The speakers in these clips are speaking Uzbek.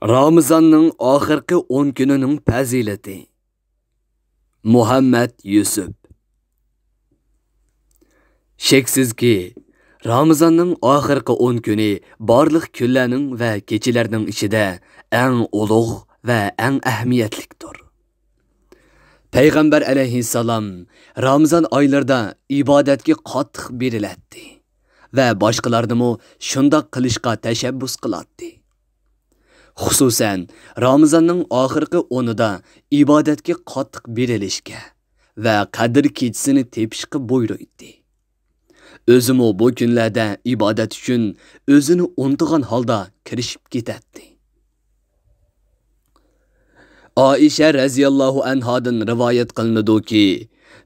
Ramazanning oxirgi 10 kunining fazilati. Muhammad Yusuf. Sheksizki, Ramazanning oxirgi 10 kuni barliq kunlarning va kechalarning ichida eng ulug' va eng ahamiyatlidir. Payg'ambar alayhissalom Ramazan oylarida ibodatga qattiq beriladi va boshqalarni shundoq qilishga tashabbus qiladi. Xususan, Ramazanning oxirgi 10ida ibodatga qattiq berilishga va qadr kechasini tepishga buyurdi. O'zimi bu kunlarda ibodat uchun o'zini unutgan holda kirishib ketadi. Aisha radhiyallohu anhadan rivoyat qilinadiki,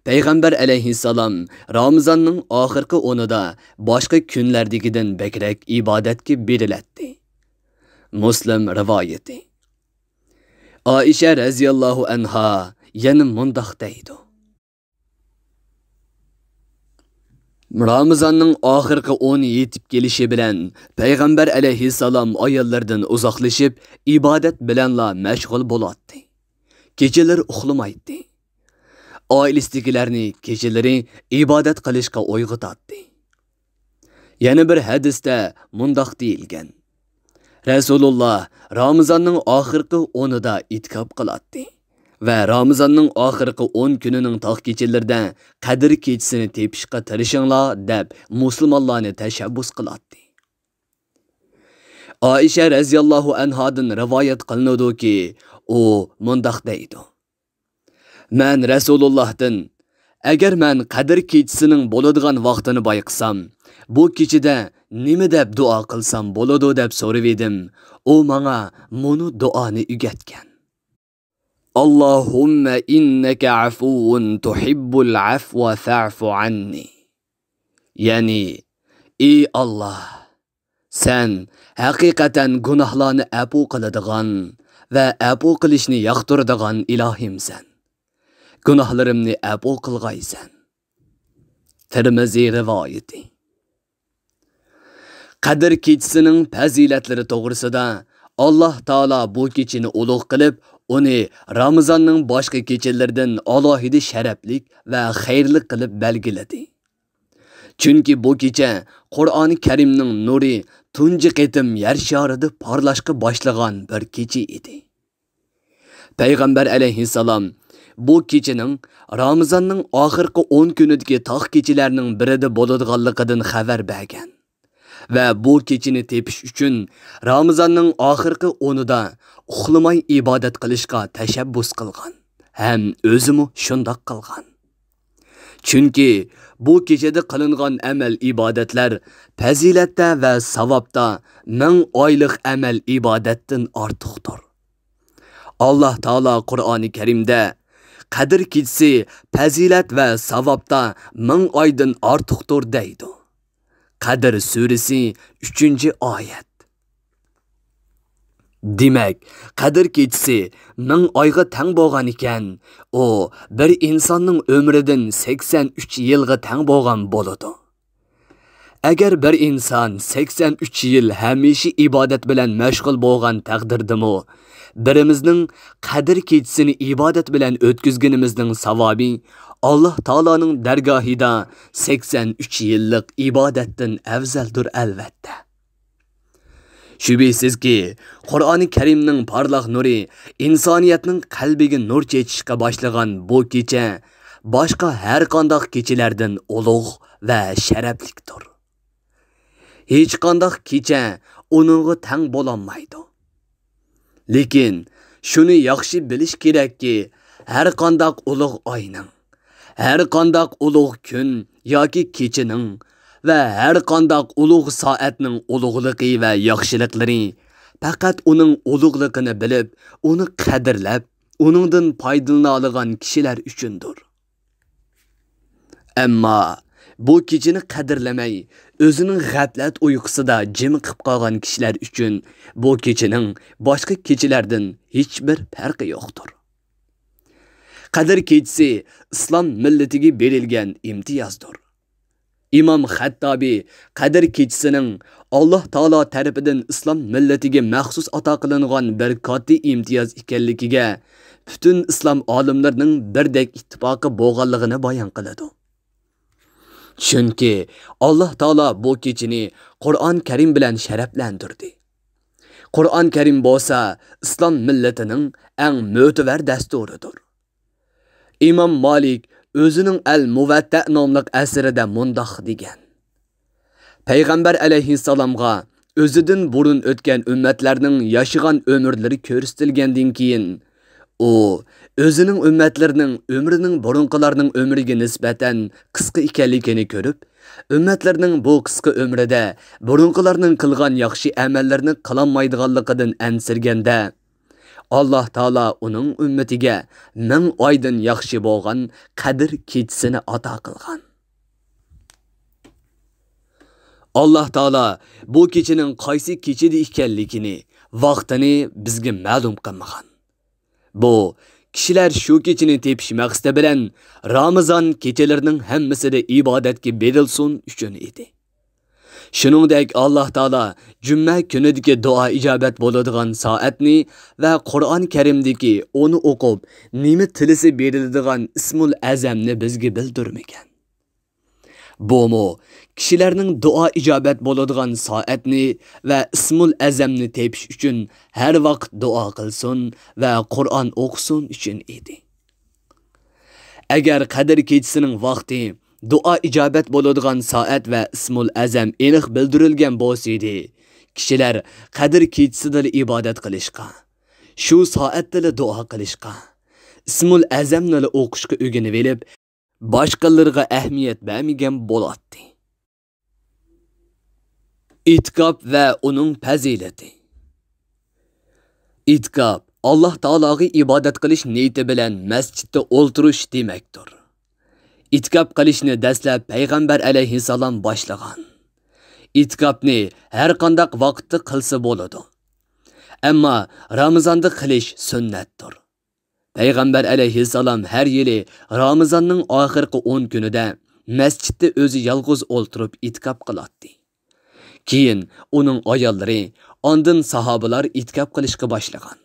Payg'ambar alayhissalom Ramazanning oxirgi 10ida boshqa kunlardagidan bakrak ibodatga beriladi. Muslim rivoyati. Aisha radhiyallohu anha yana mundoq deydi. Ramazanning oxirgi 10 yetib kelishi bilan Payg'ambar alayhissalom ayollardan uzoqlashib, ibodat bilanla mashg'ul bo'ladi. Kechalar uxlamaydi. Oilasidagilarni kechalari ibodat qilishga uyg'otadi. Yana bir hadisda mundoq deyilgan. Rasululloh Ramazanning oxirgi 10ida itikof qiladi va Ramazanning oxirgi 10 kunining tog' kechalarida qadr kechasini tepishga tirishinglar deb musulmonlarni tashabbus qiladi. Aisha radhiyallohu anhadan rivoyat qilinadiki, u mundoq deydi. Men Rasulullohdan agar men qadr kechasining bo'ladigan vaqtini bayqasam, bu kechada nima deb duo qilsam bo'ladi deb so'rab edim. U menga bunu duoni o'rgatgan. Allohumma innaka afuwun tuhibbul afwa fa'fu anni. Ya'ni, ey Allah, sen haqiqatan gunohlarni afu qiladigan va afu qilishni yoqtiradigan ilohimsan. Gunohlarimni afu qilg'aysan. Tirmiziy rivoyati. Qadr kechasining fazilatlari to'g'risida Alloh taolo bu kechani ulug' qilib, uni Ramazonning boshqa kechalaridan alohida sharaflik va xayrli qilib belgiladi. Chunki bu kecha Qur'oni Karimning nuri tunji qitim yer sharida parlashga boshlagan bir kecha edi. Payg'ambar alayhissalom bu kechaning Ramazonning oxirgi 10 kunidagi tog' kechalarining birida bo'ladiganligidan xabar bergan. Va bu kechini tepish uchun Ramazonning oxirgi 10ida uxlamay ibodat qilishga tashabbus qilgan. Ham o'zimi shundoq qilgan. Chunki bu kechada qilingan amal ibodatlar fazilatda va savobda 1000 oylik amal ibodatdan ortiqdir. Alloh taolo Qur'oni Karimda qadr kechasi fazilat va savobda 1000 oydan ortiqdir deydi. Qadr surasi 3-oyat. Demak, qadr kechasi 1000 oyga teng bo'lgan ekan, u bir insonning umridan 83 yilga teng bo'lgan bo'ladi. Agar bir inson 83 yil hamisha ibodat bilan mashg'ul bo'lgan taqdirdami, birimizning qadr kechasini ibodat bilan o'tkazganimizning savobi Allah Taalaning dargohida 83 yillik ibodatdan afzaldir albatta. Shubhisizki, Qur'oni Karimning parlaq nuri insoniyatning qalbiga nur chechishga boshlagan bu kecha boshqa har qanday kechalardan ulug' va sharaflidir. Hech qanday kecha uningga teng bo'lolmaydi. Lekin shuni yaxshi bilish kerakki, har qanday ulug' oyning, har qanday ulug' kun yoki kechining va har qanday ulug' soatning ulug'ligi va yaxshiliklari faqat uning ulug'ligini bilib, uni qadrlab, uningdan foydalana olgan kishilar uchundir. Ammo bu kechini qadrlamay, o'zining g'aflat uyqusida jim qilib qolgan kishilar uchun bu kechining boshqa kechalardan hech bir farqi yo'qdir. Qadr kechasi islom millatiga berilgan imtiyozdir. İmam Xattabi Qadr kechisining Alloh taolo tarafidan islom millatiga maxsus ato qilingan bir katta imtiyoz ekanligiga butun islom olimlarining birdek ittifoqi bo'lganligini bayon qiladi. Chunki Alloh taolo bu kechini Qur'on Karim bilan sharaflantirdi. Qur'on Karim bo'lsa islom millatining eng mo'tabar dasturidir. İmam Malik o'zining Al-Muvatta nomli asrida mundoq degan: Payg'ambar alayhissalomga o'zidan burun o'tgan ummatlarning yashagan umrlari ko'rsatilgandan keyin u o'zining ummatlarining umrining burunqilarning umriga nisbatan qisqa ekanligini ko'rib, ummatlarning bu qisqa umrida burunqilarning qilgan yaxshi amallarni qilolmaydiganligidan ansirganda Allah Taala uning ummatiga 1000 oydan yaxshi bo'lgan Qadr kechisini ato qilgan. Allah Taala bu kechining qaysi kechida ekanligini, vaqtini bizga ma'lum qilmagan. Bu kishilar shu kechini tepish maqsadi bilan Ramazon kechalarining hammasida ibodatga berilsin uchun edi. Shuningdek Allah Taala juma kunidagi duo ijobat bo'ladigan soatni va Qur'on Karimdagi uni o'qib, nima tilisi beriladigan ismul azamni bizga bildirmagan. Bomo kishilarning duo ijobat bo'ladigan soatni va ismul azamni tepish uchun har vaqt duo qilsin va Qur'on o'qisin uchun edi. Agar Qadr kechisining vaqti duo ijobat bo'ladigan soat va ismul azam aniq bildirilgan bo'lsa-edi, kishilar Qadr kechisida ibodat qilishga, shu soatda duo qilishga, ismul azamni o'qishga o'rganib olib, boshqalarga ahamiyat bermagan bo'ladi. İtikab va uning fazilati. İtikab Alloh taologa ibodat qilish niyati bilan masjidda o'ltirish demakdir. İtikab qilishni dastlab payg'ambar alayhissalom boshlagan. İtikabni har qanday vaqtda qilsa bo'ladi. Ammo Ramazonda qilish sunnatdir. Payg'ambar alayhissalom har yili Ramazonning oxirgi 10 kunida masjidda o'zi yolg'iz o'ltirib itikab qiladi. Keyin uning ayollari, ondan sahobalar itikab qilishga boshlagan.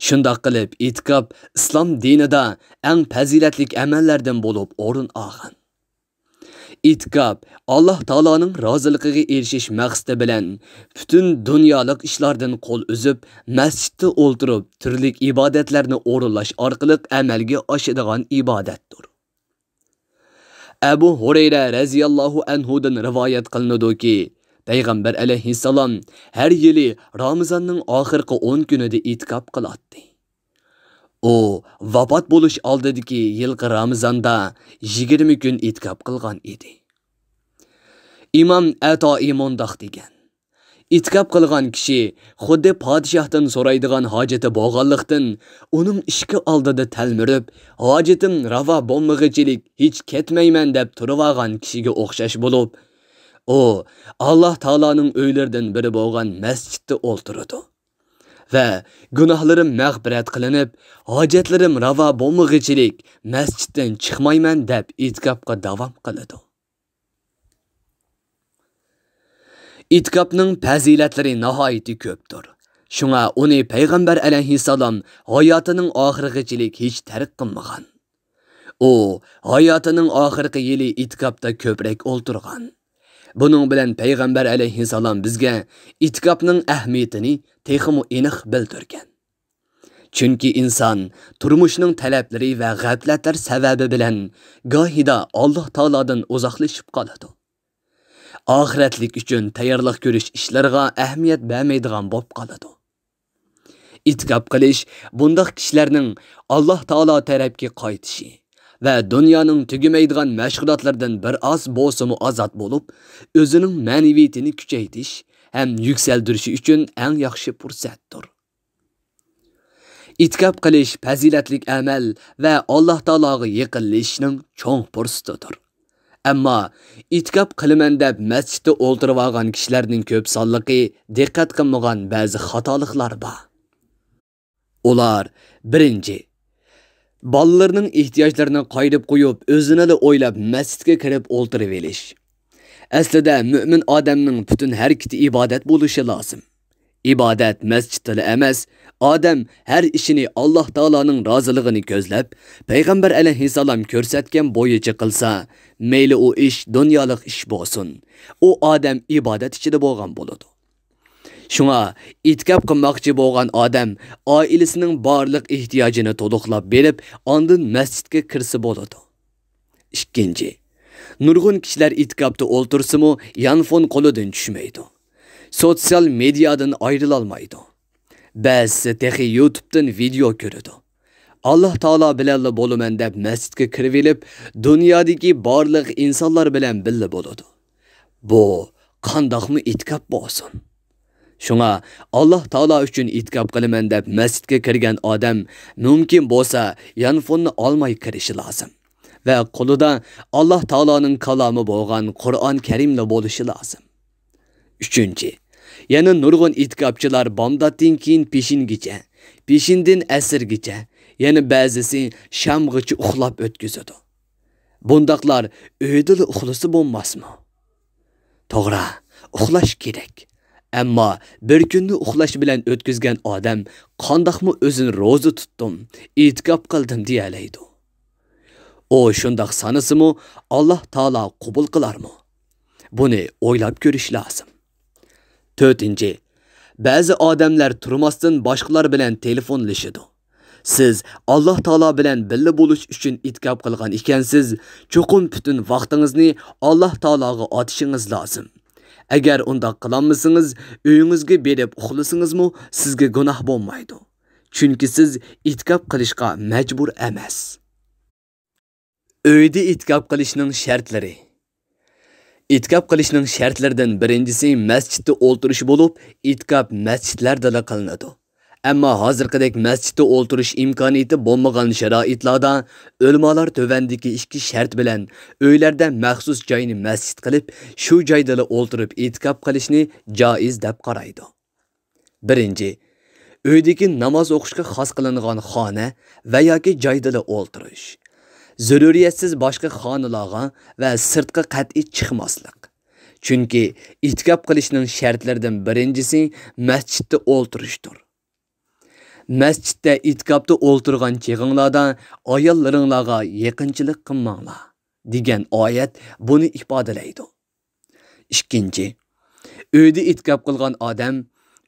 Shundoq qilib itikab islom dinida eng fazilatli amallardan bo'lib o'rin olgan. İtikab Alloh taoloning roziligiga erishish maqsadi bilan butun dunyolik ishlardan qo'l uzib, masjidda o'ltirib, turli ibodatlarni o'rinlash orqali amalga oshadigan ibodatdir. Abu Hurayra radhiyallohu anhu dan rivoyat qilinadiki, Payg'ambar alayhissalom har yili Ramazonning oxirgi 10 kunida itikab qiladi. O vafot bo'lish oldidagi yilgi Ramazonda 20 kun itikab qilgan edi. İmam Ato'i mundoq degan: İtikab qilgan kishi xuddi podshohdan so'raydigan hojati bo'lganlikdan, uning ishki oldida talmirib, hojatim ravo bo'lmag'ichilik hech ketmayman deb turib olgan kishiga o'xshash bo'lib, o Allah taoloning uylaridan biri bo'lgan masjidda o'ltiradi va gunohlarim mag'firat qilinib, hojatlarim ravo bo'lmag'ichilik masjiddan chiqmayman deb itikabga davom qiladi. İtikabning fazilatlari nihoyatda ko'pdir. Shunga uni payg'ambar alayhissalom hayotining oxirigachilik hech tark qilmagan. U hayotining oxirgi yili itikabda ko'proq o'ltirgan. Buning bilan payg'ambar alayhissalom bizga itikabning ahamiyatini texmo aniq bildirgan. Chunki inson turmushning talablari va g'aflatlar sababi bilan gohida Alloh taolodan uzoqlashib qoladi. Oxiratlik uchun tayyorlik ko'rish ishlariga ahamiyat bermaydigan bo'lib qoladi. İtikab qilish bundoq kishilarning Alloh taolo tarafga qaytishi va dunyoning tugamaydigan mashg'ulotlardan bir oz bo'lsa-mu ozod bo'lib, o'zining ma'naviyatini kuchaytirish ham yuksaltirishi uchun eng yaxshi fursatdir. İtikab qilish fazilatli amal va Alloh taologa yaqinlashishning cho'ng fursatidir. Ammo itikab qilaman deb masjidda o'ltirib olgan kishilarning ko'p sonligi diqqat qilmagan ba'zi xatoliklar bor. Ular birinchi, bolalarning ehtiyojlarini qo'yib qo'yib, o'zini o'ylab masjidga kirib o'ltirib olish. Aslida mümin odamning butun harakati ibodat bo'lishi lozim. İbadet mescidleri emas, odam her işini Allah Taalaning roziligini ko'zlab, Payg'ambar alayhissalom ko'rsatgan bo'yicha qilsa, mayli u ish dunyolik ish bo'lsin, u odam ibodat ichida bo'lgan bo'ladi. Shunga itkob qilmoqchi bo'lgan odam oilasining barliq ehtiyojini to'liqlab berib, ondan masjidga kirsa bo'ladi. Ikkinchi, nurg'un kishilar itkobda o'ltirsimi, yanfon qo'lidan tushmaydi. Sosyal medyadan ayrılolmaydı. Ba'zisi texi YouTube'dan video ko'radi. Allah Taala bilan bo'laman deb masjidga kirib elib, dunyodagi barliq insonlar bilan birga bo'ladi. Bu qandoqmi itkob bo'lsin? Shunga Allah Taala uchun itkob qilaman deb masjidga kirgan odam mumkin bo'lsa, yanfonni olmay kirishi lozim. Va qo'lida Allah Taolaning kalomi bo'lgan Qur'on Karimla bo'lishi lozim. Üçüncü, yana nurg'un itkopchilar bomdoddan keyin peshingacha, peshindan asrgacha, yana ba'zisi shamgacha uxlab o'tkazadi. Bundaqlar uyda uxlasa bo'lmasmi? To'g'ri, uxlash kerak. Ammo bir kunni uxlash bilan o'tkazgan odam qandoqmi o'zini ro'za tutdim, itkop qildim deyalaydi. O shundoq sanasimi, Alloh taolo qabul qilarmi? Buni o'ylab ko'rish lozim. To'rtinchi, ba'zi odamlar turmasdan boshqalar bilan telefonlashadi. Siz Alloh taolo bilan birga bo'lish uchun itkob qilgan ekansiz, cho'qim butun vaqtingizni Alloh taologa otishingiz lozim. Agar unda qilolmasangiz, uyingizga berib uxlasangizmi, sizga gunoh bo'lmaydi. Chunki siz itkob qilishga majbur emas. Uyda itkob qilishning shartlari. İtkop qilishning shartlaridan birinchisi masjidda o'ltirish bo'lib, itkob masjidlarda qilinadi. Ammo hozirgidek masjidda o'ltirish imkoniyati bo'lmagan sharoitlarda ulamolar tövandagi ikki shart bilan uylarda maxsus joyni masjid qilib, shu joyda o'ltirib itkob qilishni joiz deb qaraydi. Birinchi, uydagi namoz o'qishga xos qilingan xona va yoki joyda o'ltirish. Zaruriyatsiz boshqa xonalarga va sirtqa qat'iy chiqmaslik. Chunki itkob qilishning shartlaridan birinchisi masjidda o'ltirishdir. Masjidda itkobda o'ltirgan chig'inglarda ayollaringlarga yaqinchilik qilmanglar degan oyat buni ifodalaydi. Ikkinchi, uyda itkob qilgan odam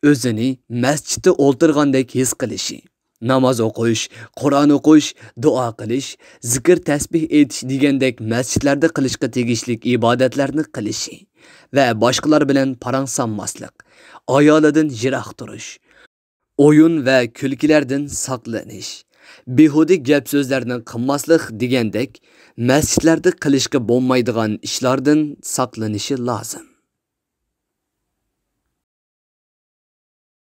o'zini masjidda o'ltirgandek his qilishi, namoz o'qish, Qur'on o'qish, duo qilish, zikr tasbih etish degandek masjidlarda qilishga tegishli ibodatlarni qilishi va boshqalar bilan parang sanmaslik, ayolidan yiroq turish, o'yin va kulkilardan saqlanish, behuda gap so'zlarni qilmaslik degandek masjidlarda qilishga bo'lmaydigan ishlardan saqlanishi lozim.